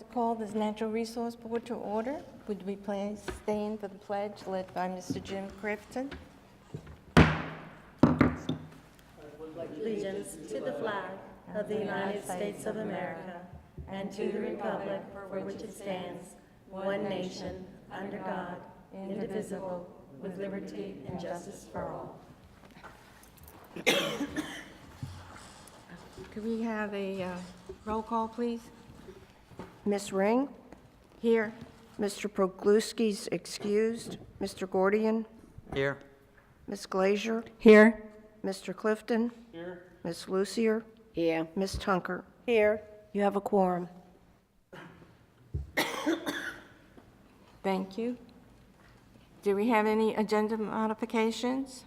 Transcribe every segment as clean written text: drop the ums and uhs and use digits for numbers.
to call this Natural Resource Board to order. Would we please stand for the pledge led by Mr. Jim Crafton? Allegiance to the flag of the United States of America and to the republic for which it stands, one nation, under God, indivisible, with liberty and justice for all. Could we have a roll call, please? Ms. Ring? Here. Mr. Progluski's excused. Mr. Gordian? Here. Ms. Glazier? Here. Mr. Clifton? Here. Ms. Lucier? Here. Ms. Tunker? Here. You have a quorum. Thank you. Do we have any agenda modifications?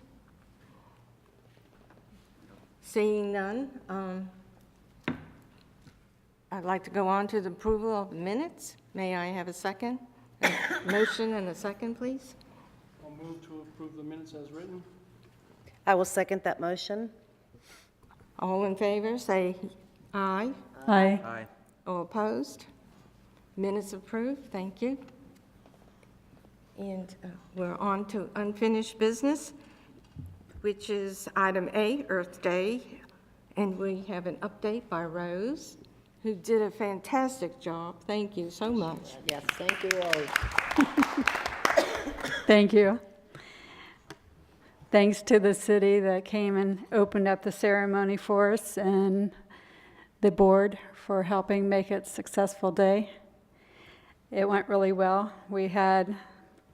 Seeing none, I'd like to go on to the approval of the minutes. May I have a second? A motion and a second, please? I'll move to approve the minutes as written. I will second that motion. All in favor, say aye. Aye. Aye. All opposed? Minutes approved, thank you. And we're on to unfinished business, which is item A, Earth Day. And we have an update by Rose, who did a fantastic job. Thank you so much. Yes, thank you all. Thank you. Thanks to the city that came and opened up the ceremony for us and the board for helping make it a successful day. It went really well. We had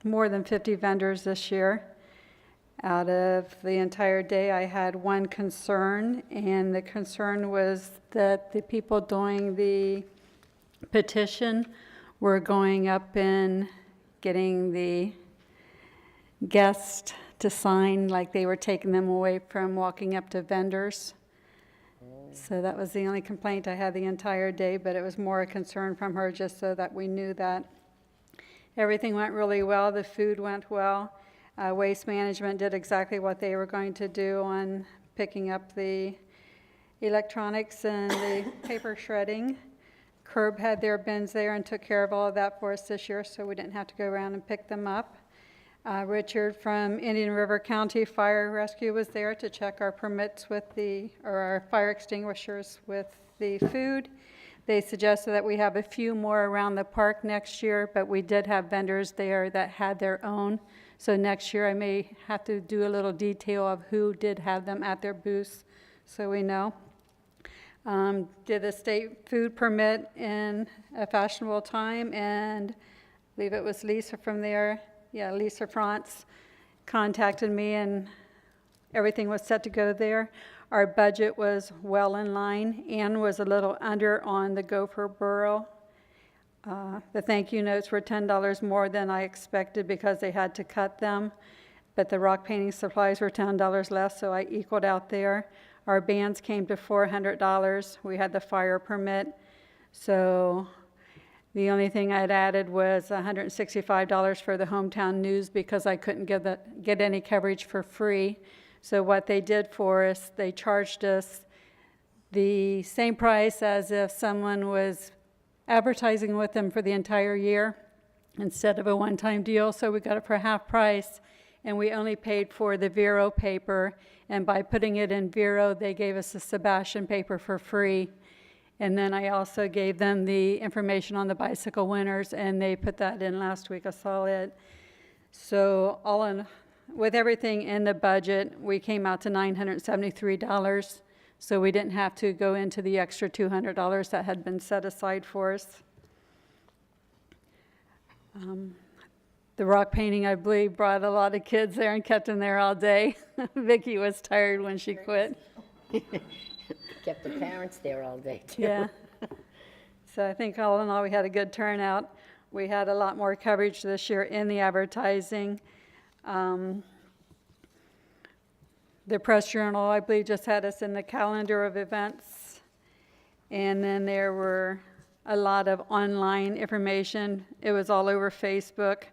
more than 50 vendors this year. Out of the entire day, I had one concern, and the concern was that the people doing the petition were going up and getting the guests to sign like they were taking them away from walking up to vendors. So that was the only complaint I had the entire day, but it was more a concern from her just so that we knew that everything went really well. The food went well. Waste Management did exactly what they were going to do on picking up the electronics and the paper shredding. Curb had their bins there and took care of all of that for us this year, so we didn't have to go around and pick them up. Richard from Indian River County Fire Rescue was there to check our permits with our fire extinguishers with the food. They suggested that we have a few more around the park next year, but we did have vendors there that had their own. So next year I may have to do a little detail of who did have them at their booths so we know. Did a state food permit in a fashionable time, and I believe it was Lisa from there. Yeah, Lisa France contacted me and everything was set to go there. Our budget was well in line. Ann was a little under on the Gopher Burrow. The thank you notes were $10 more than I expected because they had to cut them, but the rock painting supplies were $10 less, so I equaled out there. Our bands came to $400. We had the fire permit, so the only thing I'd added was $165 for the hometown news because I couldn't get any coverage for free. So what they did for us, they charged us the same price as if someone was advertising with them for the entire year instead of a one-time deal. So we got it for half price, and we only paid for the Vero paper. And by putting it in Vero, they gave us the Sebastian paper for free. And then I also gave them the information on the bicycle winners, and they put that in last week. I saw it. So all in, with everything in the budget, we came out to $973. So we didn't have to go into the extra $200 that had been set aside for us. The rock painting, I believe, brought a lot of kids there and kept them there all day. Vicki was tired when she quit. Kept the parents there all day, too. Yeah. So I think all in all, we had a good turnout. We had a lot more coverage this year in the advertising. The Press Journal, I believe, just had us in the calendar of events. And then there were a lot of online information. It was all over Facebook.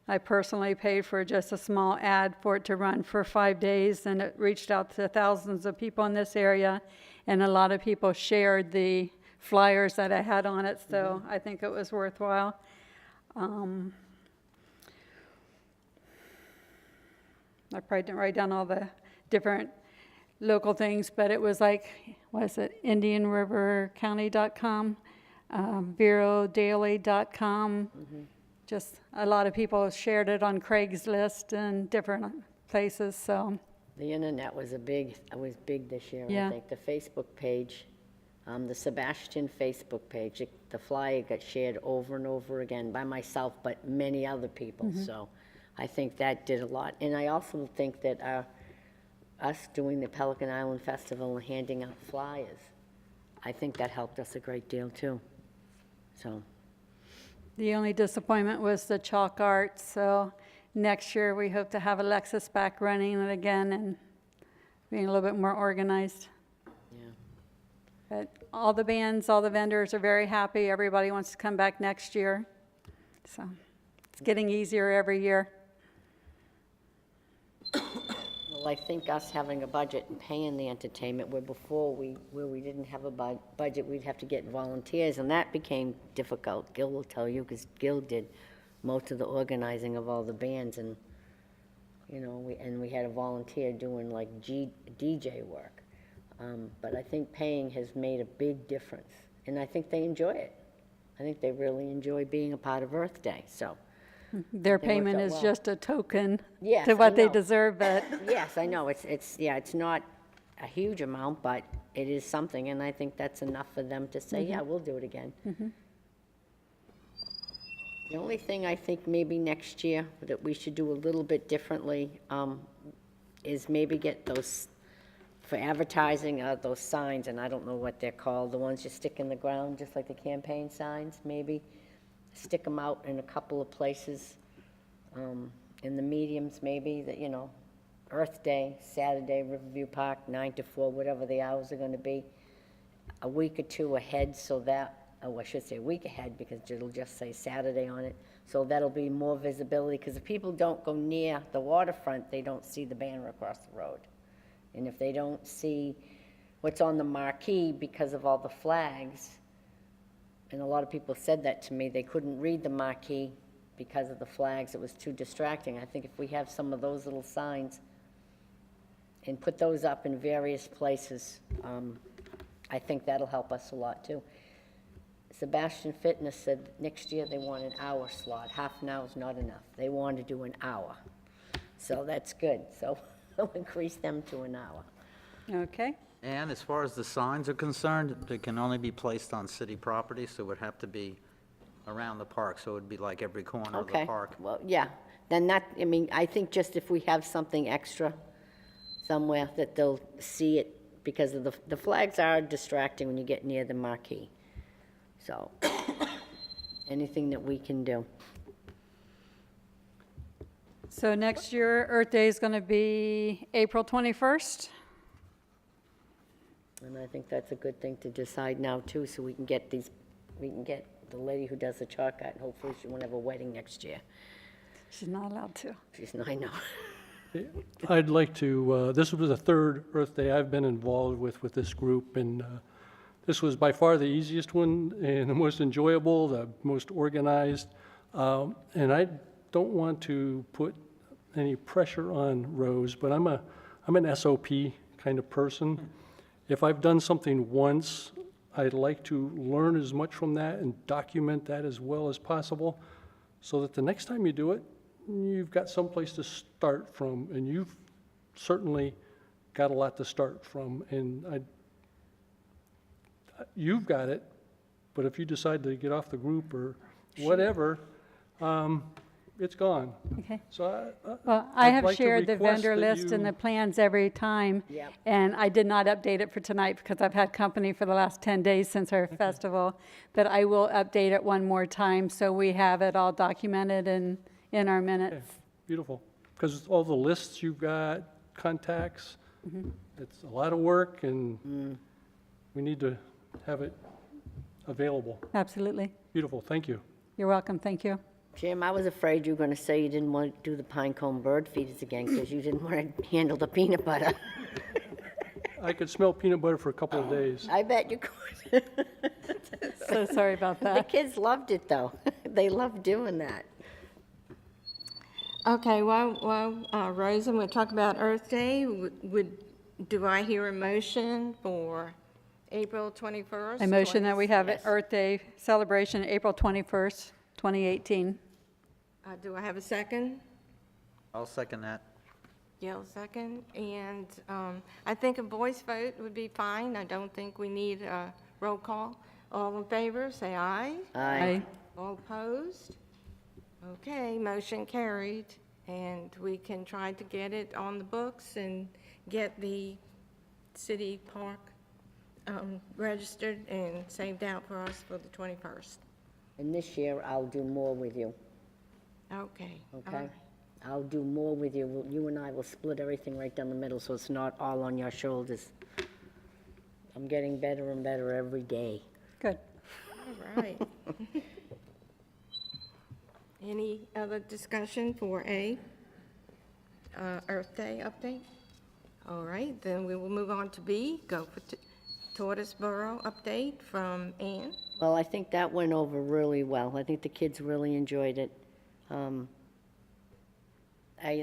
I personally paid for just a small ad for it to run for 5 days, and it reached out to thousands of people in this area, and a lot of people shared the flyers that I had on it, so I think it was worthwhile. I probably didn't write down all the different local things, but it was like, what is it, IndianRiverCounty.com, VeroDaily.com. Just a lot of people shared it on Craigslist and different places, so, The internet was big this year, Yeah. I think. The Facebook page, the Sebastian Facebook page, the flyer got shared over and over again by myself, but many other people. So I think that did a lot. And I also think that us doing the Pelican Island Festival and handing out flyers, I think that helped us a great deal too. So, the only disappointment was the chalk art, so next year we hope to have Alexis back running it again and being a little bit more organized. yeah. But all the bands, all the vendors are very happy. Everybody wants to come back next year. So it's getting easier every year. Well, I think us having a budget and paying the entertainment, where before where we didn't have a budget, we'd have to get volunteers, and that became difficult. Gil will tell you, because Gil did most of the organizing of all the bands, and, you know, we had a volunteer doing like DJ work. But I think paying has made a big difference, and I think they enjoy it. I think they really enjoy being a part of Earth Day, so. Their They worked payment out is well. just a token Yes, to I what they know. deserve, but Yes, I know, it's not a huge amount, but it is something, and I think that's enough for them to say, yeah, we'll do it again. The only thing I think maybe next year that we should do a little bit differently is maybe get those, for advertising, those signs, and I don't know what they're called, the ones you stick in the ground, just like the campaign signs, maybe. Stick them out in a couple of places, in the mediums maybe, that, you know, Earth Day, Saturday, Riverview Park, 9 to 4, whatever the hours are going to be, a week or two ahead, so that, oh, I should say a week ahead, because it'll just say Saturday on it, so that'll be more visibility, because if people don't go near the waterfront, they don't see the banner across the road. And if they don't see what's on the marquee because of all the flags, and a lot of people said that to me, they couldn't read the marquee because of the flags, it was too distracting. I think if we have some of those little signs and put those up in various places, I think that'll help us a lot too. Sebastian Fitness said next year they want an hour slot. Half an hour is not enough. They want to do an hour. So that's good. So we'll increase them to an hour. okay. And as far as the signs are concerned, they can only be placed on city property, so it would have to be around the park, so it would be like every corner of the Okay, park. well, yeah, then that, I mean, I think just if we have something extra somewhere that they'll see it, because of the flags are distracting when you get near the marquee. So, anything that we can do. So next year, Earth Day is going to be April 21st. And I think that's a good thing to decide now too, so we can get the lady who does the chalk art, and hopefully she won't have a wedding next year. She's not allowed to. I know. I'd like to, this was the third Earth Day I've been involved with this group, and this was by far the easiest one and the most enjoyable, the most organized. And I don't want to put any pressure on Rose, but I'm an SOP kind of person. If I've done something once, I'd like to learn as much from that and document that as well as possible, so that the next time you do it, you've got someplace to start from, and you've certainly got a lot to start from, and you've got it, but if you decide to get off the group or whatever, it's gone. Okay. So Well, I I'd have like to shared the request vendor that list and you- the plans every time. Yep. And I did not update it for tonight because I've had company for the last 10 days since our festival. But I will update it one more time so we have it all documented and in our Okay, minutes. beautiful, because all the lists you've got, contacts, it's a lot of work, and we need to have it available. Absolutely. Beautiful, thank you. You're welcome. Thank you. Jim, I was afraid you were going to say you didn't want to do the pine cone bird feeders again because you didn't want to handle the peanut butter. I could smell peanut butter for a couple of days. I bet you could. So sorry about The that. kids loved it, though. They loved doing that. Okay, Rosa, we'll talk about Earth Day. Do I hear a motion for April 21st? I motion that we have an Yes. Earth Day celebration, April 21st, 2018. Do I have a second? I'll second that. Gail, second. And I think a voice vote would be fine. I don't think we need a roll call. All in favor, say aye. Aye. All opposed? Okay, motion carried. And we can try to get it on the books and get the city park registered and saved out for us for the 21st. And this year, I'll do more with you, Okay. all okay? right. I'll do more with you. You and I will split everything right down the middle, so it's not all on your shoulders. I'm getting better and better every day. Good. All right. Any other discussion for Earth Day update? All right, then we will move on to B, go for Tortoiseboro update from Ann. Well, I think that went over really well. I think the kids really enjoyed it. And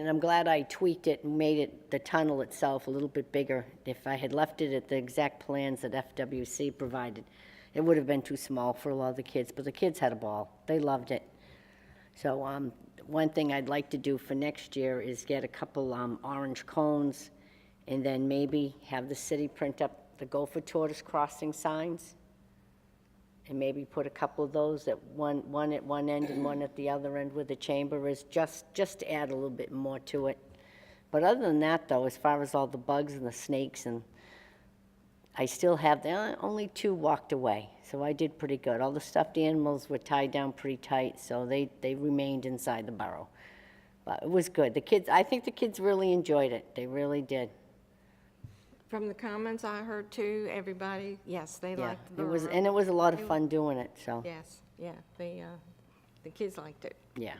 I'm glad I tweaked it and made it, the tunnel itself, a little bit bigger. If I had left it at the exact plans that FWC provided, it would have been too small for a lot of the kids, but the kids had a ball. They loved it. So one thing I'd like to do for next year is get a couple orange cones and then maybe have the city print up the Go for Tortoise Crossing signs and maybe put a couple of those at one at one end and one at the other end where the chamber is, just to add a little bit more to it. But other than that, though, as far as all the bugs and the snakes, and I still have, only 2 walked away, so I did pretty good. All the stuffed animals were tied down pretty tight, so they remained inside the burrow. But it was good. The kids, I think the kids really enjoyed it. They really did. From the comments I heard too, everybody, yes, they Yeah, liked the it was, burro. and it was a lot of fun doing it, so, Yes, yeah, the kids liked it. yeah.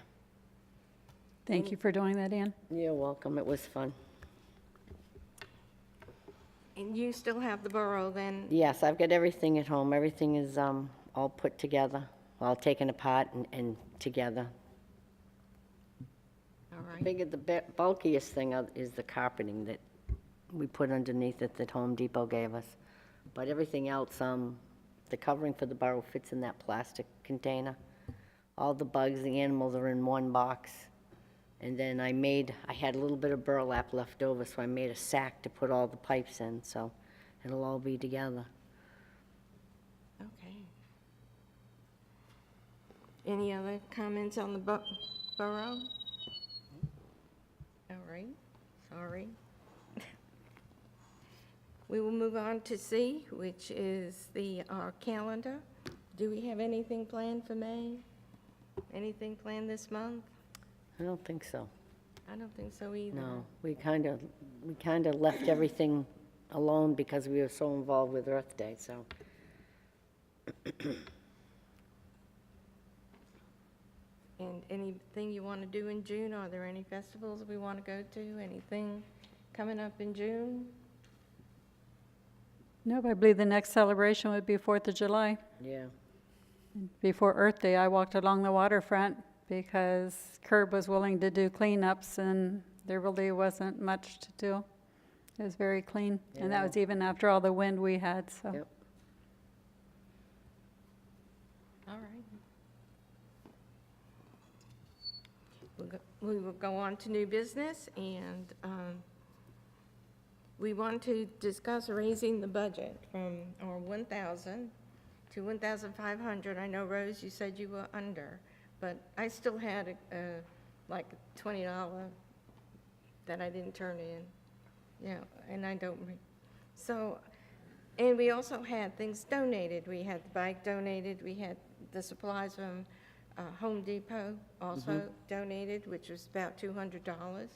Thank you for doing that, Ann. You're welcome. It was fun. And you still have the burro then? Yes, I've got everything at home. Everything is all put together, all taken apart and together. All right, Figured the bulkiest thing is the carpeting that we put underneath it that Home Depot gave us. But everything else, the covering for the burrow fits in that plastic container. All the bugs, the animals are in one box. And then I had a little bit of burlap left over, so I made a sack to put all the pipes in, so it'll all be together. okay. Any other comments on the burro? All right, sorry. We will move on to C, which is our calendar. Do we have anything planned for May? Anything planned this month? I don't think so. I don't think so either. No, we kind of left everything alone because we were so involved with Earth Day, so. And anything you want to do in June? Are there any festivals we want to go to? Anything coming up in June? No, but I believe the next celebration would be 4th of July. Yeah, Before Earth Day, I walked along the waterfront because Curb was willing to do cleanups, and there really wasn't much to do. It was very clean, and that Yeah. was even after all the wind we had, so. yep. All right. We will go on to new business, and we want to discuss raising the budget from our 1,000 to 1,500. I know, Rose, you said you were under, but I still had like $20 that I didn't turn in, and I don't, so, and we also had things donated. We had the bike donated, we had the supplies from Home Depot also donated, which was about $200.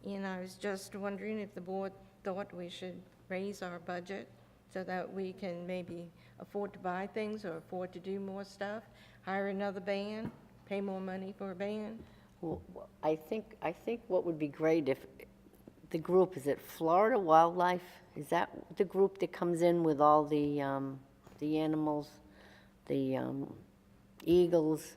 And I was just wondering if the board thought we should raise our budget so that we can maybe afford to buy things or afford to do more stuff, hire another band, pay more money for a band. Well, I think what would be great if the group, is it Florida Wildlife? Is that the group that comes in with all the animals, the eagles?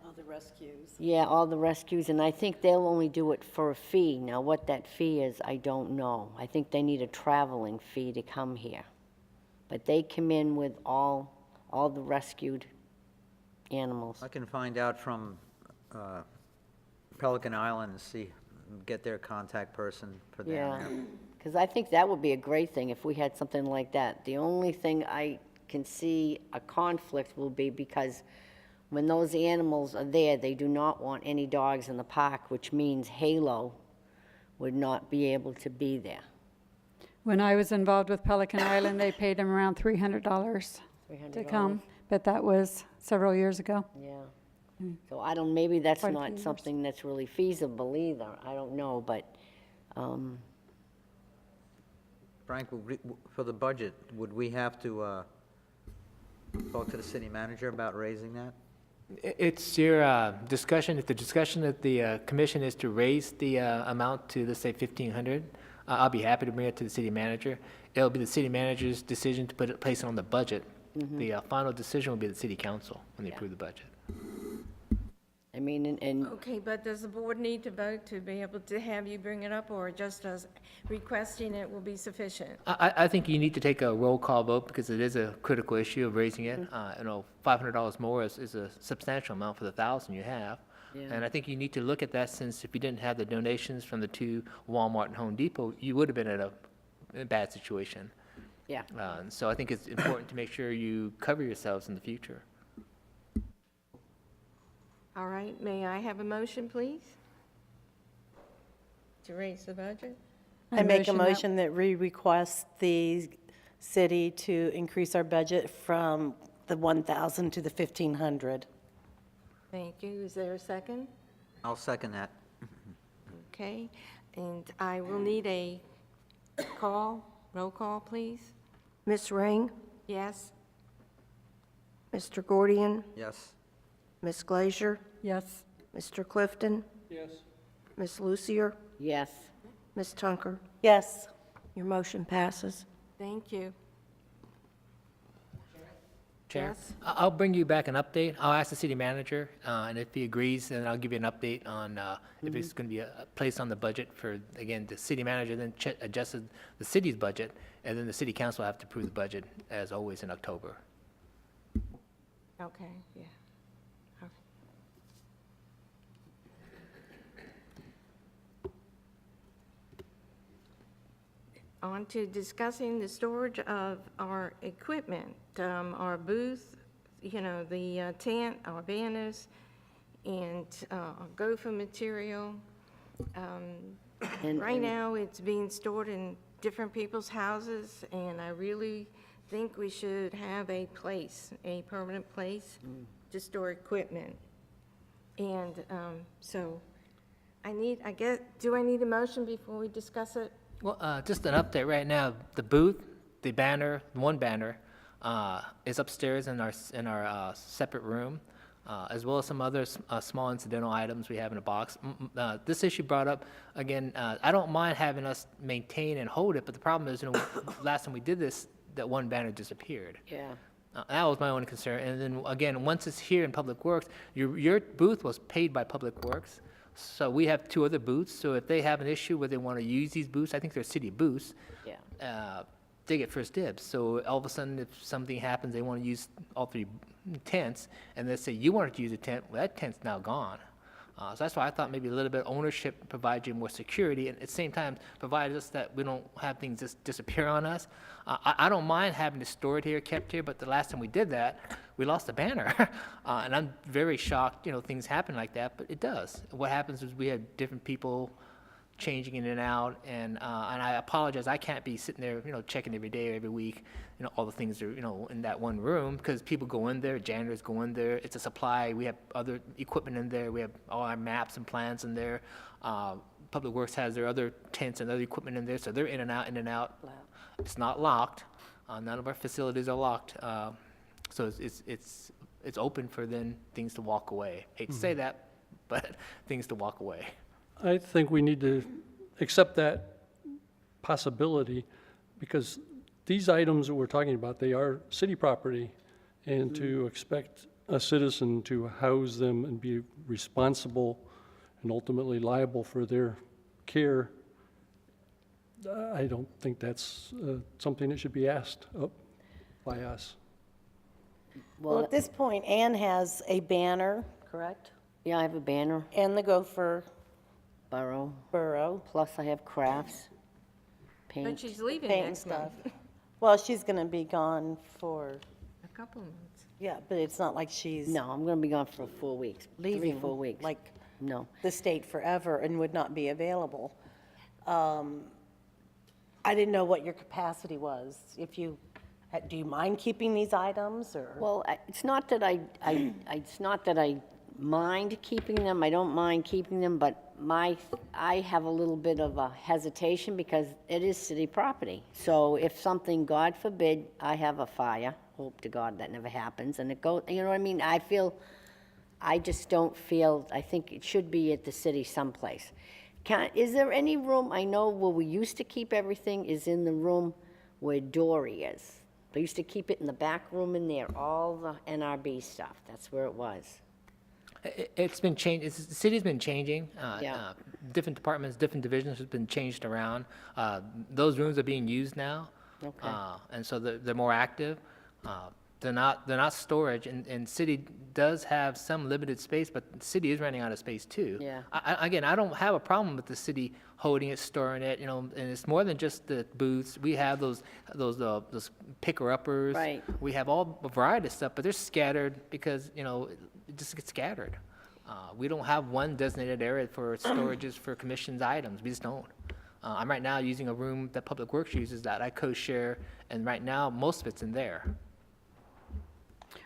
All the rescues. Yeah, all the rescues, and I think they'll only do it for a fee. Now, what that fee is, I don't know. I think they need a traveling fee to come here. But they come in with all the rescued animals. I can find out from Pelican Island and see, get their contact person for them. Yeah, because I think that would be a great thing if we had something like that. The only thing I can see a conflict will be because when those animals are there, they do not want any dogs in the park, which means Halo would not be able to be there. When I was involved with Pelican Island, they paid them around $300 to come, but that was several years ago. Yeah. So I don't, maybe that's Quite a few not years. something that's really feasible either. I don't know, but, Frank, for the budget, would we have to talk to the city manager about raising that? It's your discussion. If the discussion at the commission is to raise the amount to, let's say, 1,500, I'll be happy to bring it to the city manager. It'll be the city manager's decision to place it on the budget. The final decision will be the city council when they approve the budget. I mean, and Okay, but does the board need to vote to be able to have you bring it up, or just as requesting it will be sufficient? I think you need to take a roll call vote because it is a critical issue of raising it. $500 more is a substantial amount for the 1,000 you have. Yeah. And I think you need to look at that, since if you didn't have the donations from the two Walmart and Home Depot, you would have been in a bad situation. yeah. So I think it's important to make sure you cover yourselves in the future. All right, may I have a motion, please? To raise the budget? I make a motion that- motion that we request the city to increase our budget from the 1,000 to the 1,500. Thank you. Is there a second? I'll second that. Okay, and I will need a roll call, please. Ms. Ring, Yes? Mr. Gordian, Yes. Ms. Glazier, Yes. Mr. Clifton, Yes. Ms. Lucier, Yes. Ms. Tunker. Yes. Your motion passes. Thank you. Chair? Yes. I'll bring you back an update. I'll ask the city manager, and if he agrees, then I'll give you an update on if it's going to be a place on the budget for, again, the city manager then adjusted the city's budget, and then the city council will have to approve the budget, as always, in October. Okay, yeah. Okay. On to discussing the storage of our equipment, our booth, the tent, our banners, and our gopher material. Right now, it's being stored in different people's houses, and I really think we should have a place, a permanent place to store equipment. And so do I need a motion before we discuss it? Well, just an update right now. The booth, the banner, one banner, is upstairs in our separate room, as well as some other small incidental items we have in a box. This issue brought up again. I don't mind having us maintain and hold it, but the problem is, last time we did this, that one banner disappeared. Yeah. That was my only concern. And then again, once it's here in Public Works, your booth was paid by Public Works. So we have two other booths. So if they have an issue where they want to use these booths, I think they're city booths. Yeah. They get first dibs. So all of a sudden, if something happens, they want to use all three tents, and they say you wanted to use a tent, well, that tent's now gone. So that's why I thought maybe a little bit of ownership provides you more security, and at the same time provides us that we don't have things just disappear on us. I don't mind having to store it here, kept here, but the last time we did that, we lost the banner. And I'm very shocked, things happen like that, but it does. What happens is we have different people changing in and out, and I apologize, I can't be sitting there, checking every day or every week, all the things are, in that one room, because people go in there, janitors go in there, it's a supply, we have other equipment in there, we have all our maps and plans in there. Public Works has their other tents and other equipment in there, so they're in and out, in and out. It's not locked, none of our facilities are locked, so it's open for then things to walk away. Hate to say that, but things to walk away. I think we need to accept that possibility, because these items that we're talking about, they are city property, and to expect a citizen to house them and be responsible and ultimately liable for their care, I don't think that's something that should be asked of by us. Well, at this point, Anne has a banner, correct? Yeah, I have a banner, And the Gopher Borough, Burrow, plus I have crafts, But paint. she's leaving paint and next stuff. month. Well, she's going to be gone for, A couple months. yeah, but it's not like she's No, I'm gonna be gone for 4 weeks, leaving. 4 weeks. Like No. the state forever and would not be available. I didn't know what your capacity was. If you, do you mind keeping these items, or? Well, it's not that it's not that I mind keeping them, I don't mind keeping them, but I have a little bit of a hesitation because it is city property. So if something, God forbid, I have a fire, hope to God that never happens, and it goes, you know what I mean? I just don't feel, I think it should be at the city someplace. Is there any room, I know where we used to keep everything is in the room where Dory is. They used to keep it in the back room in there, all the NRB stuff, that's where it was. It's been changed, the city's been changing. Yeah. Different departments, different divisions have been changed around. Those rooms are being used now. Okay. And so they're more active. They're not storage, and city does have some limited space, but the city is running out of space too. Yeah. Again, I don't have a problem with the city holding it, storing it, and it's more than just the booths. We have those picker-uppers. Right. We have all a variety of stuff, but they're scattered because, it just gets scattered. We don't have one designated area for storages for commissioned items. We just don't. I'm right now using a room that Public Works uses that I co-share, and right now, most of it's in there.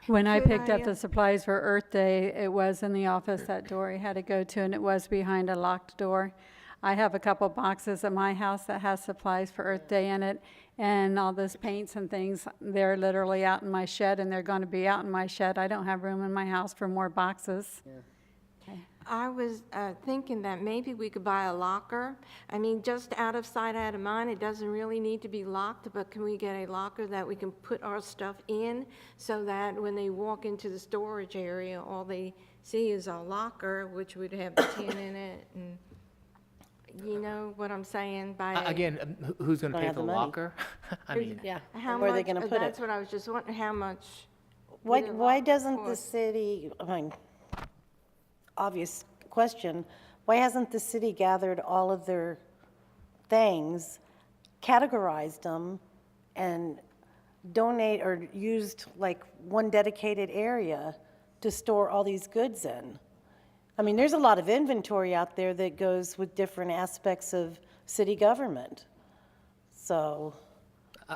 When I Could picked I, up the supplies for Earth Day, it was in the office that Dory had to go to, and it was behind a locked door. I have a couple boxes at my house that has supplies for Earth Day in it, and all those paints and things, they're literally out in my shed, and they're going to be out in my shed. I don't have room in my house for more boxes. I was thinking that maybe we could buy a locker. I mean, just out of sight, out of mind, it doesn't really need to be locked, but can we get a locker that we can put our stuff in so that when they walk into the storage area, all they see is a locker, which would have the tin in it, and you know what I'm saying? Again, who's going to Don't pay have for the the money. locker? I mean, Yeah. How Where are they much- gonna put it? That's what I was just wondering, how much? Why, would a why locker doesn't the cost? city, I mean, obvious question, why hasn't the city gathered all of their things, categorized them, and donate or used like one dedicated area to store all these goods in? I mean, there's a lot of inventory out there that goes with different aspects of city government. So,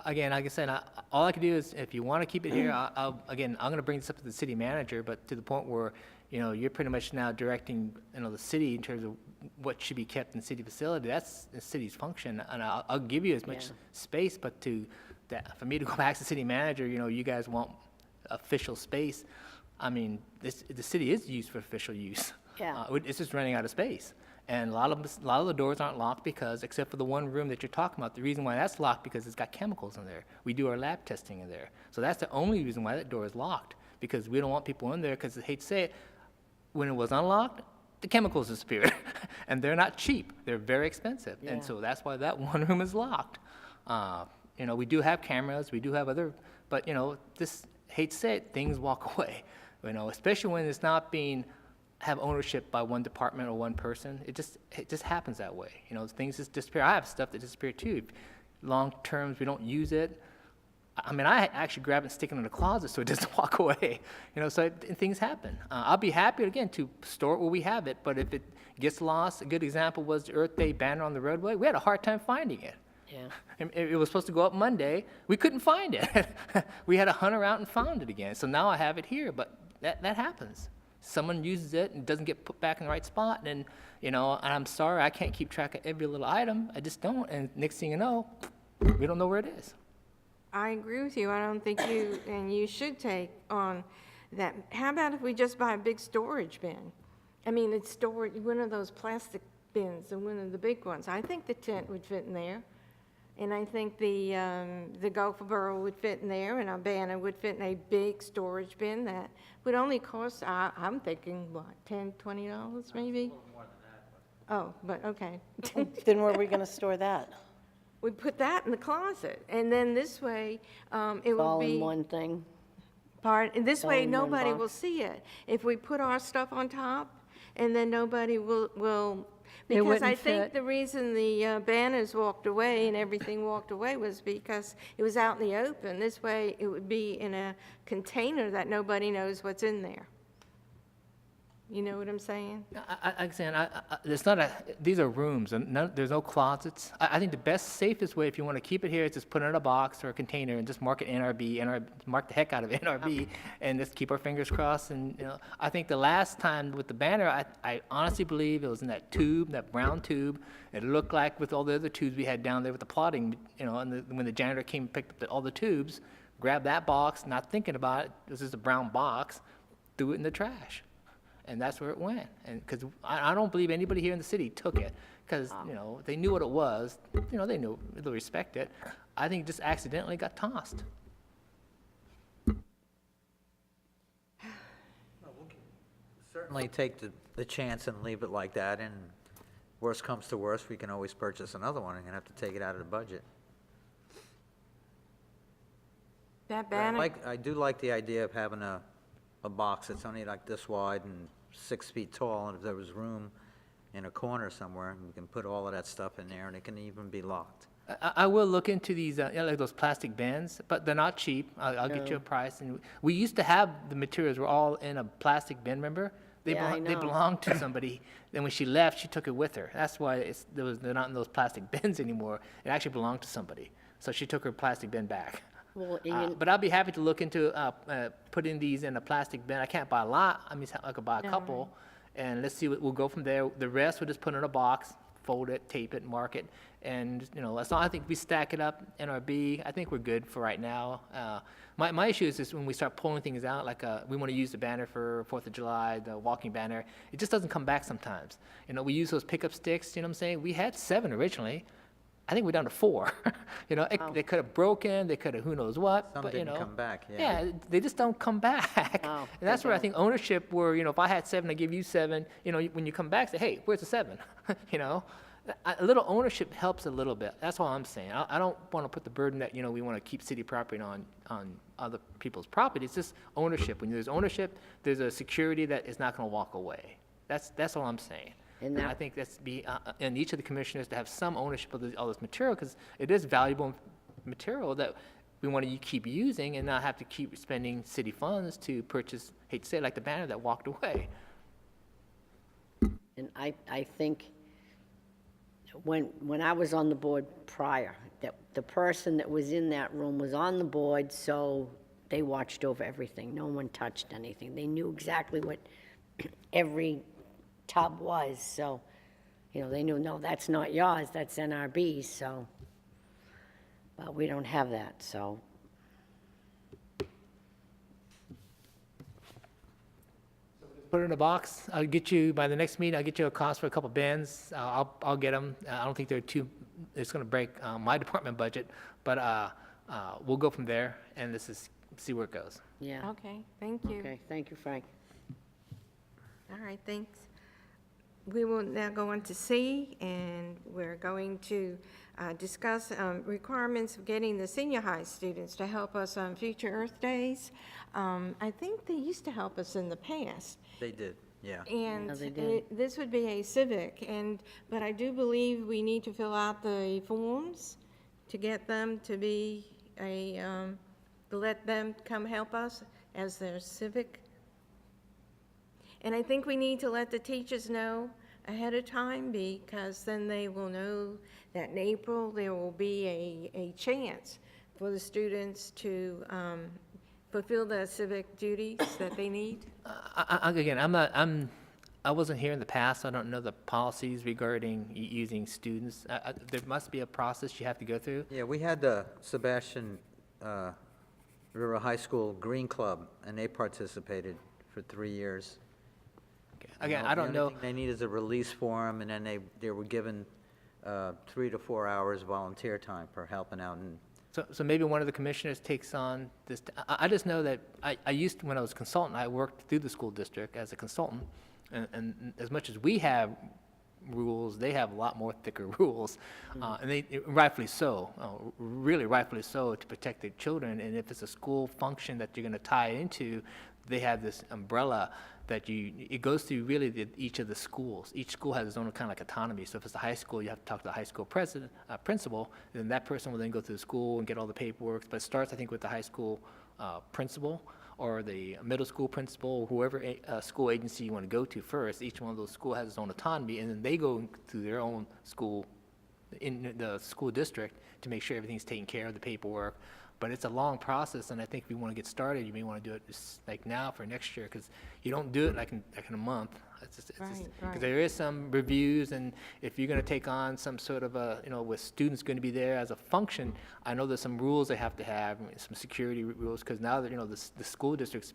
Again, like I said, all I can do is, if you want to keep it here, I'm going to bring this up to the city manager, but to the point where, you're pretty much now directing, the city in terms of what should be kept in city facility. That's the city's function, and I'll give you as much space, but for me to go back to the city manager, you guys want official space. I mean, the city is used for official use. Yeah. It's just running out of space. And a lot of the doors aren't locked because, except for the one room that you're talking about, the reason why that's locked because it's got chemicals in there. We do our lab testing in there. So that's the only reason why that door is locked, because we don't want people in there, because I hate to say it, when it was unlocked, the chemicals disappeared. And they're not cheap. They're very expensive. Yeah. And so that's why that one room is locked. We do have cameras, we do have other, but, this, hate to say it, things walk away. Especially when it's not being have ownership by one department or one person. It just happens that way. Things just disappear. I have stuff that disappear too. Long terms, we don't use it. I mean, I actually grab it and stick it in the closet so it doesn't walk away. So things happen. I'll be happy again to store it where we have it, but if it gets lost, a good example was the Earth Day banner on the roadway. We had a hard time finding it. Yeah. It was supposed to go up Monday. We couldn't find it. We had to hunt around and found it again. So now I have it here, but that happens. Someone uses it and it doesn't get put back in the right spot, and and I'm sorry, I can't keep track of every little item. I just don't, and next thing you know, we don't know where it is. I agree with you. I don't think you should take on that. How about if we just buy a big storage bin? I mean, it's stored, one of those plastic bins, and one of the big ones. I think the tent would fit in there. And I think the gopher barrel would fit in there, and our banner would fit in a big storage bin that would only cost, I'm thinking, what, $10, $20 maybe? Oh, but, okay. Then where are we going to store that? We put that in the closet, and then this way, it would All in be one thing. and this all way, in one nobody will box. see it. If we put our stuff on top, and then nobody will, It because I wouldn't think fit. the reason the banners walked away and everything walked away was because it was out in the open. This way, it would be in a container that nobody knows what's in there. You know what I'm saying? It's not a, these are rooms, and there's no closets. I think the best, safest way, if you want to keep it here, is just put it in a box or a container and just mark it NRB, mark the heck out of NRB, and just keep our fingers crossed. And, I think the last time with the banner, I honestly believe it was in that tube, that brown tube. It looked like with all the other tubes we had down there with the plotting, and when the janitor came and picked up all the tubes, grabbed that box, not thinking about it, this is a brown box, threw it in the trash. And that's where it went. And because I don't believe anybody here in the city took it, because, they knew what it was, they knew, they respect it. I think it just accidentally got tossed. Certainly take the chance and leave it like that, and worst comes to worst, we can always purchase another one and have to take it out of the budget. That But banner, I do like the idea of having a box that's only like this wide and 6 feet tall, and if there was room in a corner somewhere, we can put all of that stuff in there, and it can even be locked. I will look into these, like those plastic bins, but they're not cheap. I'll get you a price. And we used to have the materials were all in a plastic bin, remember? They Yeah, I they know. belonged to somebody. Then when she left, she took it with her. That's why they're not in those plastic bins anymore. It actually belonged to somebody. So she took her plastic bin back. Well, But I'll be happy to look into putting these in a plastic bin. I can't buy a lot. I mean, I could buy a couple, and let's see. We'll go from there. The rest we'll just put in a box, fold it, tape it, mark it, and as long I think we stack it up NRB, I think we're good for right now. My issue is just when we start pulling things out, like we want to use the banner for 4th of July, the walking banner. It just doesn't come back sometimes. We use those pickup sticks. You know what I'm saying? We had 7 originally. I think we're down to 4. They could have broken, they could have who knows what, Some but didn't come back, yeah, they just don't come back. Oh, And that's they where I don't. think ownership, where if I had 7, I give you 7. When you come back, say, hey, where's the 7? A little ownership helps a little bit. That's all I'm saying. I don't want to put the burden that we want to keep city property on other people's property. It's just ownership. When there's ownership, there's a security that is not going to walk away. That's all I'm saying. And And that- I think that's in each of the commissioners to have some ownership of all this material, because it is valuable material that we want to keep using and not have to keep spending city funds to purchase, hate to say it, like the banner that walked away. And I think when I was on the board prior, that the person that was in that room was on the board, so they watched over everything. No one touched anything. They knew exactly what every tub was, so, they knew, no, that's not yours, that's NRB, so. But we don't have that, so. Put it in a box. I'll get you, by the next meeting, I'll get you a cost for a couple bins. I'll get them. I don't think it's going to break my department budget, but we'll go from there, and see where it goes. Yeah. okay, thank you. Okay, thank you, Frank. All right, thanks. We will now go on to C, and we're going to discuss requirements of getting the senior high students to help us on future Earth Days. I think they used to help us in the past. They did, yeah. And Yeah, they did. this would be a civic, but I do believe we need to fill out the forms to get them to be to let them come help us as their civic. And I think we need to let the teachers know ahead of time, because then they will know that in April there will be a chance for the students to fulfill the civic duties that they need. I wasn't here in the past, so I don't know the policies regarding using students. There must be a process you have to go through. Yeah, we had the Sebastian River High School Green Club, and they participated for 3 years. Again, know, I don't The know, only thing they need is a release form, and then they were given 3 to 4 hours volunteer time for helping out. And so maybe one of the commissioners takes on this. I just know that I used to, when I was a consultant, I worked through the school district as a consultant. And as much as we have rules, they have a lot more thicker rules. And they, rightfully so, really rightfully so, to protect their children. And if it's a school function that you're going to tie into, they have this umbrella that it goes through really each of the schools. Each school has its own kind of like autonomy. So if it's a high school, you have to talk to the high school principal, and then that person will then go through the school and get all the paperwork. But it starts, I think, with the high school principal or the middle school principal, or whoever school agency you want to go to first. Each one of those schools has its own autonomy, and then they go to their own school in the school district to make sure everything's taken care of, the paperwork. But it's a long process, and I think if you want to get started, you may want to do it just like now for next year, because you don't do it like in a month. Right. Because there is some reviews, and if you're going to take on some sort of a, with students going to be there as a function, I know there's some rules they have to have, some security rules, because now that, the school district's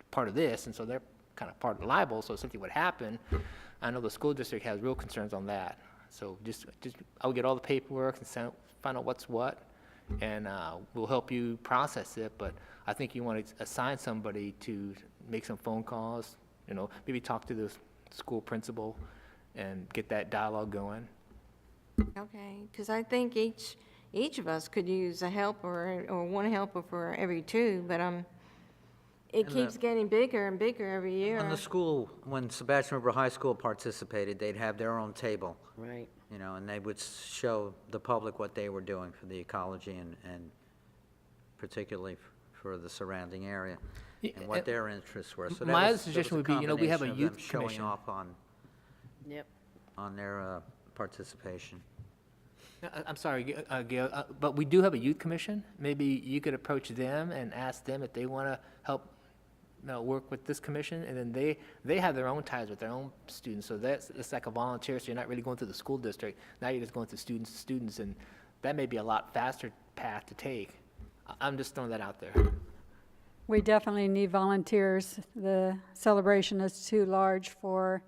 part of this, and so they're kind of part of the liable, so if something would happen, I know the school district has real concerns on that. So just I'll get all the paperwork and find out what's what, and we'll help you process it. But I think you want to assign somebody to make some phone calls, maybe talk to the school principal and get that dialogue going. Okay, because I think each of us could use a helper or one helper for every two, but it keeps getting bigger and bigger every year. when the school, when Sebastian River High School participated, they'd have their own table, Right. and they would show the public what they were doing for the ecology and particularly for the surrounding area, Yeah, and what their interests were. So my that other was suggestion would be, we have a combination of them youth commission. showing off Yep. on their participation. I'm sorry, Gail, but we do have a youth commission. Maybe you could approach them and ask them if they want to help, work with this commission, and then they have their own ties with their own students. So it's like a volunteer. So you're not really going through the school district. Now you're just going through students to students, and that may be a lot faster path to take. I'm just throwing that out there. We definitely need volunteers. The celebration is too large for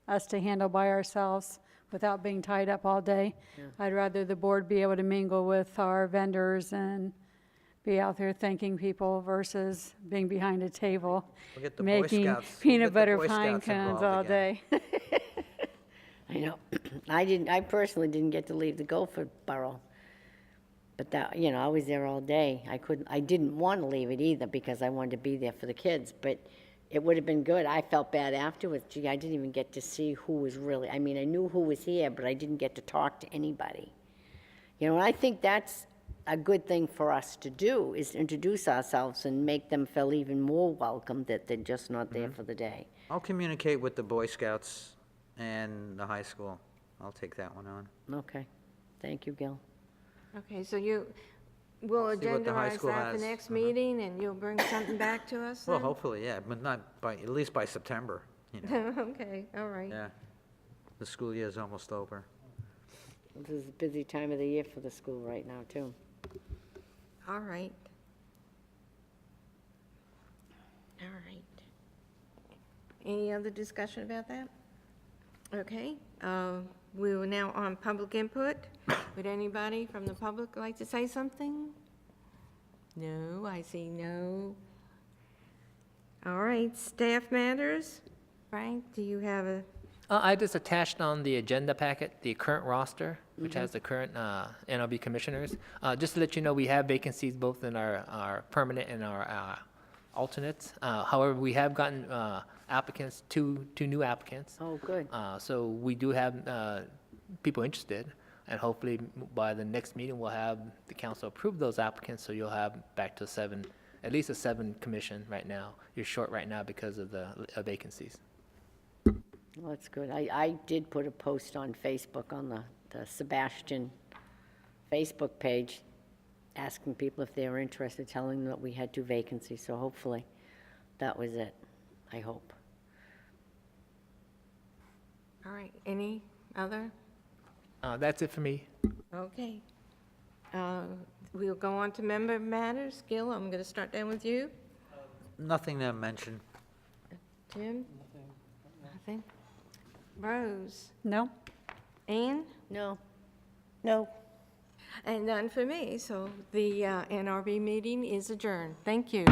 us to handle by ourselves without being tied up all day. I'd rather the board be able to mingle with our vendors and be out there thanking people versus being behind a table, We'll get the Boy making Scouts- we'll peanut get the butter Boy pine Scouts cones involved all again. day. I know. I personally didn't get to leave the Guilford Borough. But that, I was there all day. I didn't want to leave it either because I wanted to be there for the kids, but it would have been good. I felt bad afterwards. Gee, I didn't even get to see who was really, I knew who was here, but I didn't get to talk to anybody. And I think that's a good thing for us to do, is introduce ourselves and make them feel even more welcome that they're just not there for the day. I'll communicate with the Boy Scouts and the high school. I'll take that one on. Okay. Thank you, Gil. Okay, so we'll I'll see what the high agendarize school that the has. next meeting, and you'll bring something back to us Well, then? hopefully, yeah, but not by, at least by September, Okay, all right. yeah. The school year is almost over. This is a busy time of the year for the school right now, too. All right. All right. Any other discussion about that? Okay, we are now on public input. Would anybody from the public like to say something? No, I see no. All right, staff matters. Frank, do you have a, I just attached on the agenda packet the current roster, which has the current NLB commissioners. Just to let you know, we have vacancies both in our permanent and our alternates. However, we have gotten applicants, two new applicants. Oh, good. So we do have people interested, and hopefully by the next meeting, we'll have the council approve those applicants, so you'll have back to at least a 7 commission right now. You're short right now because of the vacancies. Well, that's good. I did put a post on Facebook, on the Sebastian Facebook page, asking people if they were interested, telling them that we had 2 vacancies, so hopefully that was it, I hope. all right, any other? That's it for me. Okay. We'll go on to member matters. Gil, I'm going to start down with you. Nothing to mention. Tim? Nothing. Rose? No? Ann? No, No. And none for me, so the NRB meeting is adjourned. Thank you.